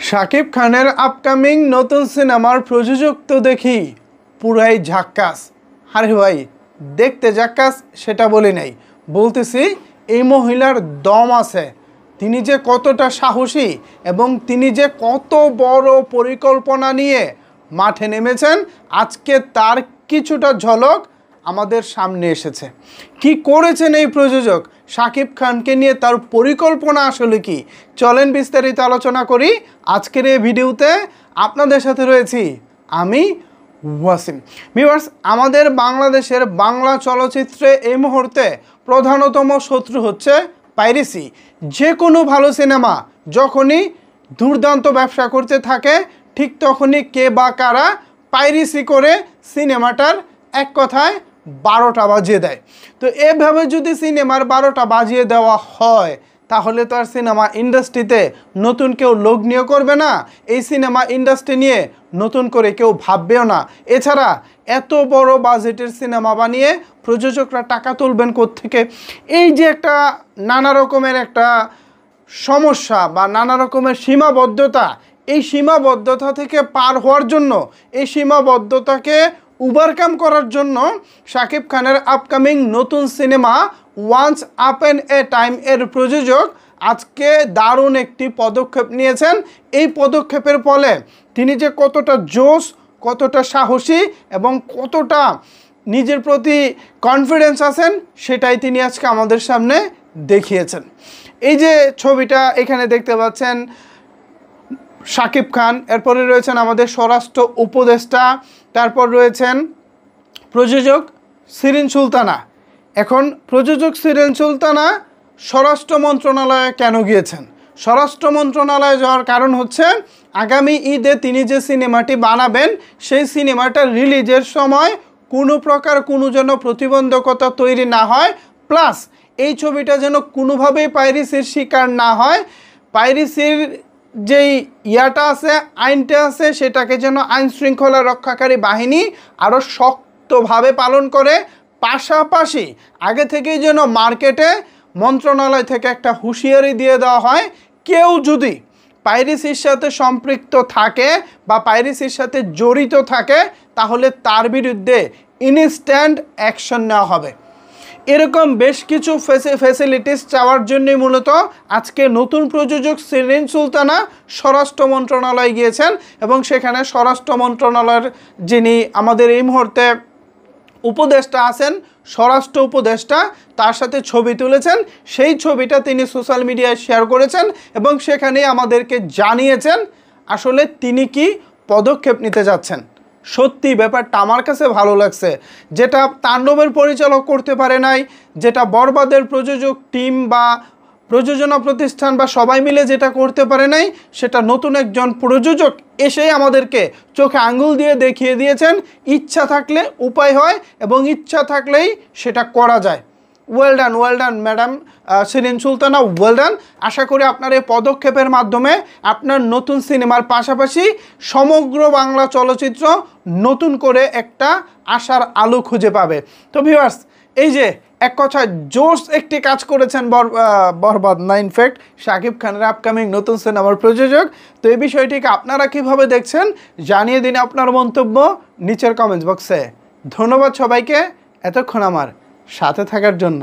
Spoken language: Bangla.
শাকিব খানের আপকামিং নতুন সিনেমার প্রযোজক তো দেখি পুরাই ঝাক্কাস। আরে ভাই, দেখতে ঝাক্কাস সেটা বলি নাই, বলতেছি এই মহিলার দম আছে। তিনি যে কতটা সাহসী এবং তিনি যে কত বড় পরিকল্পনা নিয়ে মাঠে নেমেছেন, আজকে তার কিছুটা ঝলক আমাদের সামনে এসেছে। কি করেছেন এই প্রযোজক, শাকিব খানকে নিয়ে তার পরিকল্পনা আসলে কি, চলেন বিস্তারিত আলোচনা করি আজকের এই ভিডিওতে। আপনাদের সাথে রয়েছি আমি ওয়াসিম। ভিউয়ার্স, আমাদের বাংলাদেশের বাংলা চলচ্চিত্রে এই মুহূর্তে প্রধানতম শত্রু হচ্ছে পাইরেসি। যে কোনো ভালো সিনেমা যখনই দুর্দান্ত ব্যবসা করতে থাকে, ঠিক তখনই কে বা কারা পাইরেসি করে সিনেমাটার এক কথায় 12টা বাজিয়ে দেয়। তো এভাবে যদি সিনেমার 12টা বাজিয়ে দেওয়া হয়, তাহলে তো আর সিনেমা ইন্ডাস্ট্রিতে নতুন কেউ লোক নিয়োগ করবে না, এই সিনেমা ইন্ডাস্ট্রি নিয়ে নতুন করে কেউ ভাববেও না। এছাড়া এত বড় বাজেটের সিনেমা বানিয়ে প্রযোজকরা টাকা তুলবেন কোত্থেকে? এই যে একটা নানা রকমের একটা সমস্যা বা নানা রকমের সীমাবদ্ধতা, এই সীমাবদ্ধতা থেকে পার হওয়ার জন্য, এই সীমাবদ্ধতাকে ওভারকাম করার জন্য শাকিব খানের আপকামিং নতুন সিনেমা ওয়ান্স আপন এ টাইম এর প্রযোজক আজকে দারুণ একটি পদক্ষেপ নিয়েছেন। এই পদক্ষেপের ফলে তিনি যে কতটা জোশ, কতটা সাহসী এবং কতটা নিজের প্রতি কনফিডেন্স আছেন, সেটাই তিনি আজকে আমাদের সামনে দেখিয়েছেন। এই যে ছবিটা এখানে দেখতে পাচ্ছেন, শাকিব খান, এরপরে রয়েছেন আমাদের স্বরাষ্ট্র উপদেষ্টা, তারপর রয়েছেন প্রযোজক শিরিন সুলতানা। এখন প্রযোজক শিরিন সুলতানা স্বরাষ্ট্র মন্ত্রণালয়ে কেন গিয়েছেন? স্বরাষ্ট্র মন্ত্রণালয়ে যাওয়ার কারণ হচ্ছে আগামী ঈদে তিনি যে সিনেমাটি বানাবেন, সেই সিনেমাটা রিলিজের সময় কোনো প্রকার কোনো যেন প্রতিবন্ধকতা তৈরি না হয়, প্লাস এই ছবিটা যেন কোনোভাবেই পাইরেসির শিকার না হয়। পাইরেসির যেই ইয়াটা আছে, আইনটা আছে, সেটাকে যেন আইন শৃঙ্খলা রক্ষাকারী বাহিনী আরও শক্তভাবে পালন করে। পাশাপাশি আগে থেকেই যেন মার্কেটে মন্ত্রণালয় থেকে একটা হুঁশিয়ারি দিয়ে দেওয়া হয়, কেউ যদি পাইরেসির সাথে সম্পৃক্ত থাকে বা পাইরেসির সাথে জড়িত থাকে, তাহলে তার বিরুদ্ধে ইনস্ট্যান্ট অ্যাকশন নেওয়া হবে। এরকম বেশ কিছু ফ্যাসিলিটিস চাওয়ার জন্যই মূলত আজকে নতুন প্রযোজক শিরিন সুলতানা স্বরাষ্ট্র মন্ত্রণালয়ে গিয়েছেন এবং সেখানে স্বরাষ্ট্র মন্ত্রণালয়ের যিনি আমাদের এই মুহূর্তে উপদেষ্টা আছেন, স্বরাষ্ট্র উপদেষ্টা, তার সাথে ছবি তুলেছেন। সেই ছবিটা তিনি সোশ্যাল মিডিয়ায় শেয়ার করেছেন এবং সেখানেই আমাদেরকে জানিয়েছেন আসলে তিনি কি পদক্ষেপ নিতে যাচ্ছেন। সত্যি ব্যাপারটা আমার কাছে ভালো লাগছে। যেটা তাণ্ডবের পরিচালক করতে পারে নাই, যেটা বরবাদের প্রযোজক টিম বা প্রযোজনা প্রতিষ্ঠান বা সবাই মিলে যেটা করতে পারে নাই, সেটা নতুন একজন প্রযোজক এসেই আমাদেরকে চোখে আঙ্গুল দিয়ে দেখিয়ে দিয়েছেন। ইচ্ছা থাকলে উপায় হয় এবং ইচ্ছা থাকলেই সেটা করা যায়। Well done madam Shirin Sultana, well done. আশা করি আপনার এই পদক্ষেপের মাধ্যমে আপনার নতুন সিনেমার পাশাপাশি সমগ্র বাংলা চলচ্চিত্র নতুন করে একটা আশার আলো খুঁজে পাবে। তো ভিউয়ার্স, এই যে এক কথায় জোশ একটি কাজ করেছেন বরবাদ না, ইনফ্যাক্ট শাকিব খানের আপকামিং নতুন সিনেমার প্রযোজক। তো এই বিষয়টিকে আপনারা কিভাবে দেখছেন জানিয়ে দিন আপনার মন্তব্য নিচের কমেন্টস বক্সে। ধন্যবাদ সবাইকে এতক্ষণ আমার সাথে থাকার জন্য।